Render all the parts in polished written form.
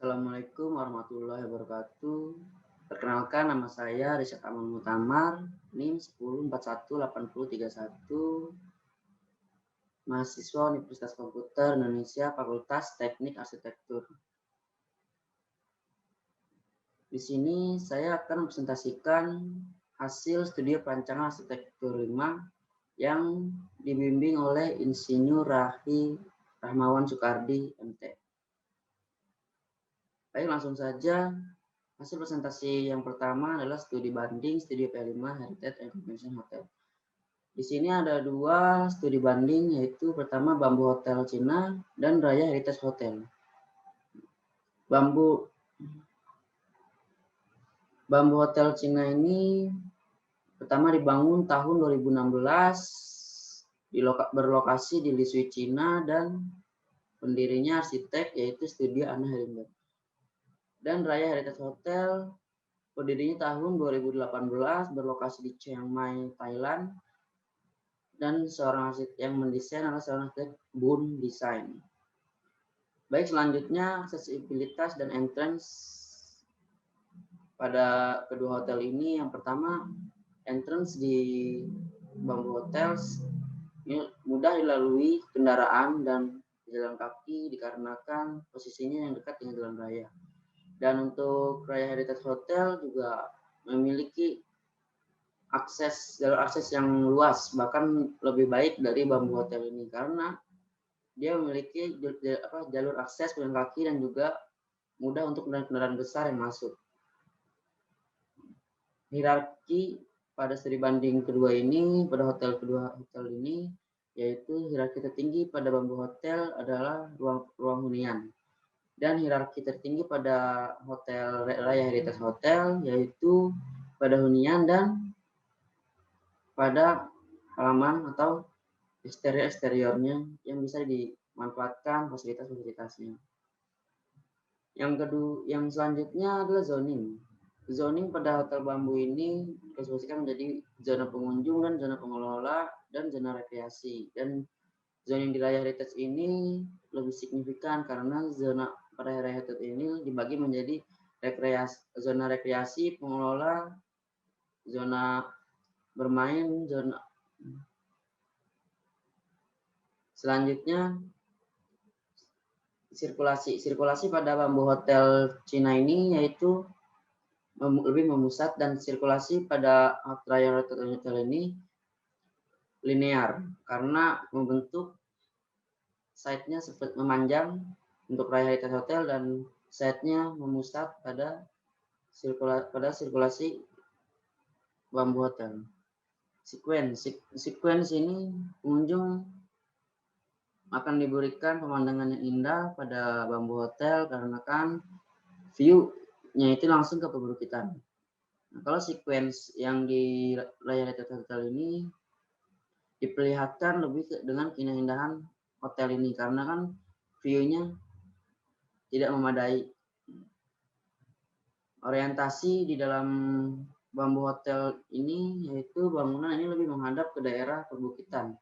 Assalamualaikum warahmatullahi wabarakatuh. Perkenalkan, nama saya Rizal Aman Mutamar, NIM 10418031, mahasiswa Universitas Komputer Indonesia, Fakultas Teknik Arsitektur. Di sini saya akan mempresentasikan hasil studi perancangan arsitektur 5 yang dibimbing oleh Insinyur Rahmawan Soekardi, MT. Baik, langsung saja. Hasil presentasi yang pertama adalah studi banding Studio P5 Heritage and Convention Hotel. Di sini ada dua studi banding, yaitu pertama Bambu Hotel Cina dan Raya Heritage Hotel. Bambu Hotel Cina ini pertama dibangun tahun 2016, berlokasi di Lisui, Cina, dan pendirinya arsitek yaitu Studio Anna Herinberg. Dan Raya Heritage Hotel berdirinya tahun 2018, berlokasi di Chiang Mai, Thailand, dan seorang arsitek yang mendesain adalah seorang arsitek Bun Design. Baik, selanjutnya aksesibilitas dan entrance pada kedua hotel ini. Yang pertama, entrance di Bambu Hotels ini mudah dilalui kendaraan dan jalan kaki dikarenakan posisinya yang dekat dengan jalan raya. Dan untuk Raya Heritage Hotel juga memiliki jalur akses yang luas, bahkan lebih baik dari Bambu Hotel ini karena dia memiliki jalur akses pejalan kaki dan juga mudah untuk kendaraan besar yang masuk. Hierarki pada studi banding kedua ini, pada hotel ini, yaitu hierarki tertinggi pada Bambu Hotel adalah ruang hunian. Dan hierarki tertinggi pada Hotel Raya Heritage Hotel yaitu pada hunian dan pada halaman atau eksteriornya yang bisa dimanfaatkan fasilitas-fasilitasnya. Yang selanjutnya adalah zoning. Zoning pada Hotel Bambu ini dikasihkan menjadi zona pengunjung dan zona pengelola dan zona rekreasi. Dan zoning di Raya Heritage ini lebih signifikan karena zona pada Raya Heritage ini dibagi menjadi zona rekreasi, pengelola, zona bermain, zona. Selanjutnya sirkulasi pada Bambu Hotel Cina ini yaitu lebih memusat, dan sirkulasi pada Raya Heritage Hotel ini linear karena membentuk site-nya seperti memanjang untuk Raya Heritage Hotel dan site-nya memusat pada sirkulasi Bambu Hotel. Sequence ini pengunjung akan diberikan pemandangan yang indah pada Bambu Hotel karena kan view-nya itu langsung ke perbukitan. Nah, kalau sequence yang di Raya Heritage Hotel ini diperlihatkan lebih dengan keindahan hotel ini karena kan view-nya tidak memadai. Orientasi di dalam Bambu Hotel ini yaitu bangunan ini lebih menghadap ke daerah perbukitan.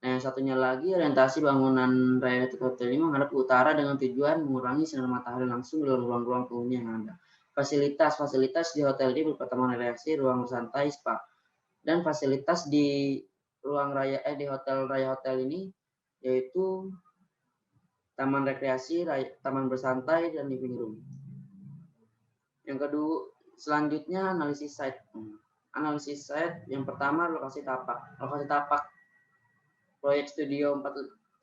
Nah, yang satunya lagi orientasi bangunan Raya Heritage Hotel ini menghadap ke utara dengan tujuan mengurangi sinar matahari langsung dalam ruang-ruang penghuni yang ada. Fasilitas di hotel ini berupa taman rekreasi, ruang bersantai, spa. Dan fasilitas di di Hotel Raya Hotel ini yaitu taman rekreasi, taman bersantai, dan living room. Yang kedua, selanjutnya analisis site. Analisis site yang pertama lokasi tapak. Lokasi tapak proyek studio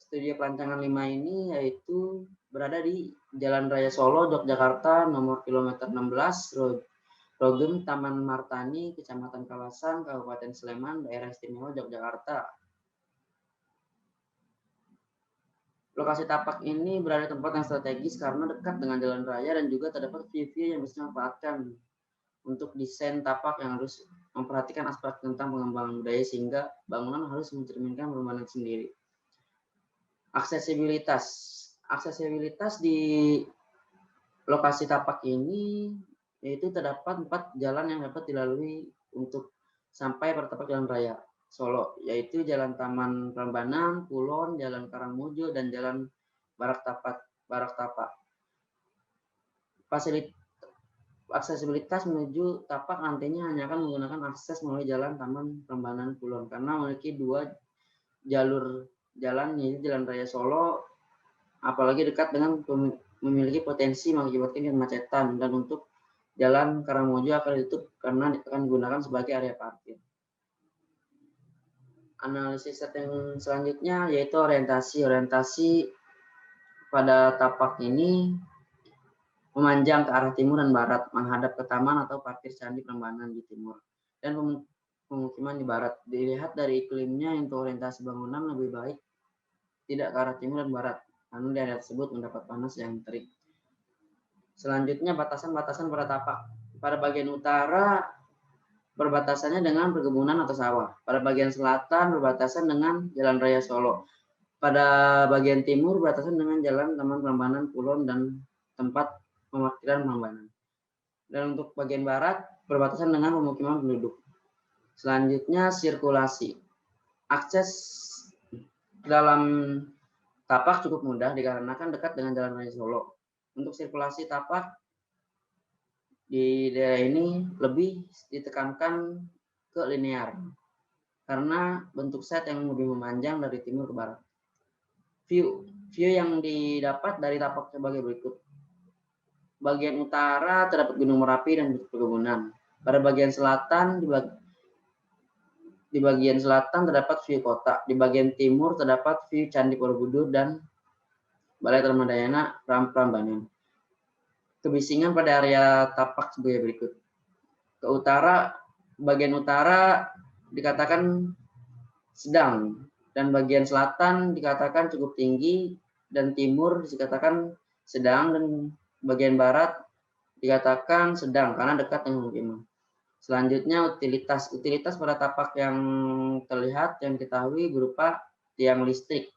perancangan 5 ini yaitu berada di Jalan Raya Solo, Yogyakarta, nomor kilometer 16, Rogem, Taman Martani, Kecamatan Kalasan, Kabupaten Sleman, Daerah Istimewa Yogyakarta. Lokasi tapak ini berada di tempat yang strategis karena dekat dengan jalan raya dan juga terdapat view-view yang bisa dimanfaatkan untuk desain tapak yang harus memperhatikan aspek tentang pengembangan budaya sehingga bangunan harus mencerminkan perubahan sendiri. Aksesibilitas di lokasi tapak ini yaitu terdapat 4 jalan yang dapat dilalui untuk sampai pada tapak jalan raya Solo, yaitu Jalan Taman Prambanan, Kulon, Jalan Karangmujo, dan Jalan Barak Tapak. Aksesibilitas menuju tapak nantinya hanya akan menggunakan akses melalui jalan Taman Prambanan Kulon karena memiliki 2 jalur jalan, yaitu Jalan Raya Solo, apalagi dekat dengan memiliki potensi mengakibatkan kemacetan, dan untuk Jalan Karangmojo akan ditutup karena akan digunakan sebagai area parkir. Analisis set yang selanjutnya yaitu orientasi pada tapak ini memanjang ke arah timur dan barat, menghadap ke taman atau parkir Candi Prambanan di timur, dan pemukiman di barat. Dilihat dari iklimnya, untuk orientasi bangunan lebih baik tidak ke arah timur dan barat, karena di area tersebut mendapat panas yang terik. Selanjutnya, batasan-batasan pada tapak. Pada bagian utara, berbatasannya dengan perkebunan atau sawah. Pada bagian selatan, berbatasan dengan Jalan Raya Solo. Pada bagian timur, berbatasan dengan Jalan Taman Prambanan Kulon dan tempat pemarkiran Prambanan. Dan untuk bagian barat berbatasan dengan pemukiman penduduk. Selanjutnya sirkulasi. Akses ke dalam tapak cukup mudah dikarenakan dekat dengan Jalan Raya Solo. Untuk sirkulasi tapak di daerah ini lebih ditekankan ke linear karena bentuk set yang lebih memanjang dari timur ke barat. View yang didapat dari tapak sebagai berikut. Bagian utara terdapat Gunung Merapi dan perkebunan. Pada bagian selatan, di bagian selatan terdapat view kota. Di bagian timur terdapat view Candi Borobudur dan Balai Ramadayana Prambanan. Kebisingan pada area tapak sebagai berikut. Ke utara, bagian utara dikatakan sedang, dan bagian selatan dikatakan cukup tinggi, dan timur dikatakan sedang, dan bagian barat dikatakan sedang karena dekat dengan pemukiman. Selanjutnya utilitas. Utilitas pada tapak yang terlihat yang diketahui berupa tiang listrik,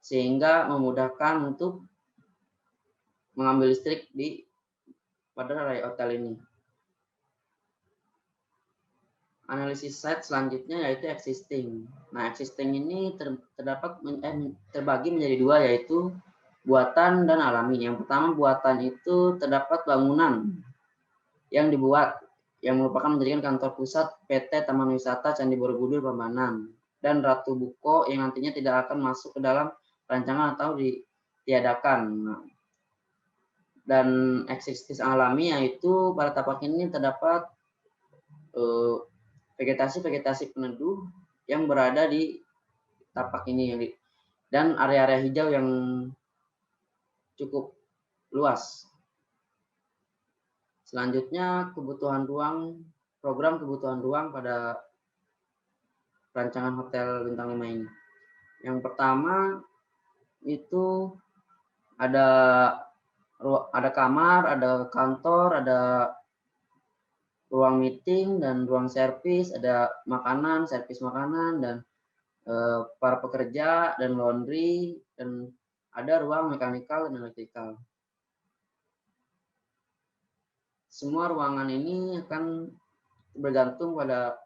sehingga memudahkan untuk mengambil listrik pada area hotel ini. Analisis site selanjutnya yaitu existing. Nah, existing ini terbagi menjadi 2, yaitu buatan dan alami. Yang pertama, buatan itu terdapat bangunan yang dibuat yang merupakan menjadikan kantor pusat PT Taman Wisata Candi Borobudur Prambanan dan Ratu Buko yang nantinya tidak akan masuk ke dalam rancangan atau ditiadakan. Nah, dan existing alami yaitu pada tapak ini terdapat vegetasi peneduh yang berada di tapak ini dan area-area hijau yang cukup luas. Selanjutnya program kebutuhan ruang pada rancangan hotel bintang 5 ini. Yang pertama itu ada kamar, ada kantor, ada ruang meeting dan ruang servis, ada makanan, servis makanan, dan para pekerja dan laundry, dan ada ruang mekanikal dan elektrikal. Semua ruangan ini akan bergantung pada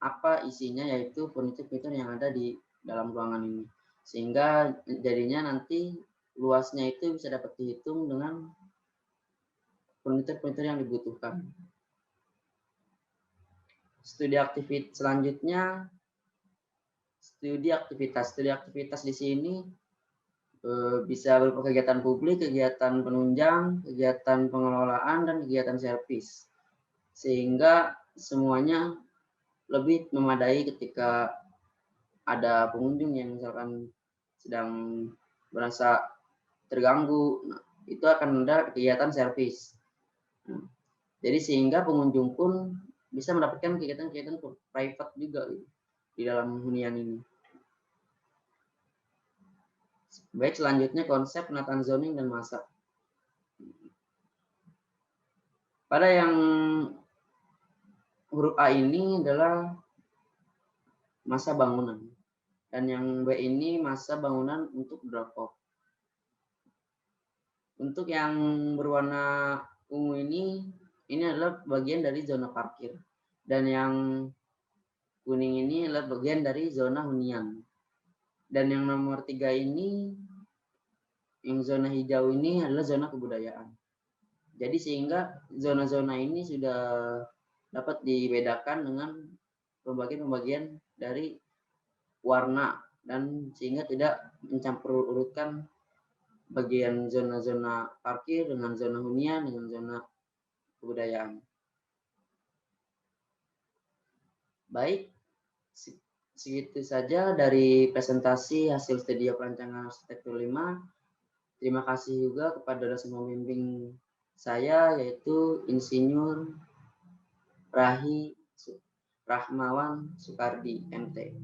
apa isinya, yaitu furniture yang ada di dalam ruangan ini, sehingga jadinya nanti luasnya itu bisa dapat dihitung dengan furniture yang dibutuhkan. Studi aktivitas selanjutnya, studi aktivitas di sini bisa berupa kegiatan publik, kegiatan penunjang, kegiatan pengelolaan, dan kegiatan servis, sehingga semuanya lebih memadai ketika ada pengunjung yang misalkan sedang merasa terganggu. Nah, itu akan ada kegiatan servis. Nah, jadi sehingga pengunjung pun bisa mendapatkan kegiatan-kegiatan private juga di dalam hunian ini. Baik, selanjutnya konsep penataan zoning dan masa. Pada yang huruf A ini adalah masa bangunan, dan yang B ini masa bangunan untuk drop-off. Untuk yang berwarna ungu ini adalah bagian dari zona parkir, dan yang kuning ini adalah bagian dari zona hunian. Dan yang nomor 3 ini, yang zona hijau ini adalah zona kebudayaan. Jadi sehingga zona-zona ini sudah dapat dibedakan dengan pembagian-pembagian dari warna dan sehingga tidak mencampur urutkan bagian zona-zona parkir dengan zona hunian dengan zona kebudayaan. Baik, segitu saja dari presentasi hasil studi perancangan arsitektur 5. Terima kasih juga kepada dosen pembimbing saya yaitu Insinyur Rahmawan Soekardi, MT.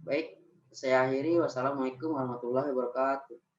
Baik, saya akhiri. Wassalamualaikum warahmatullahi wabarakatuh.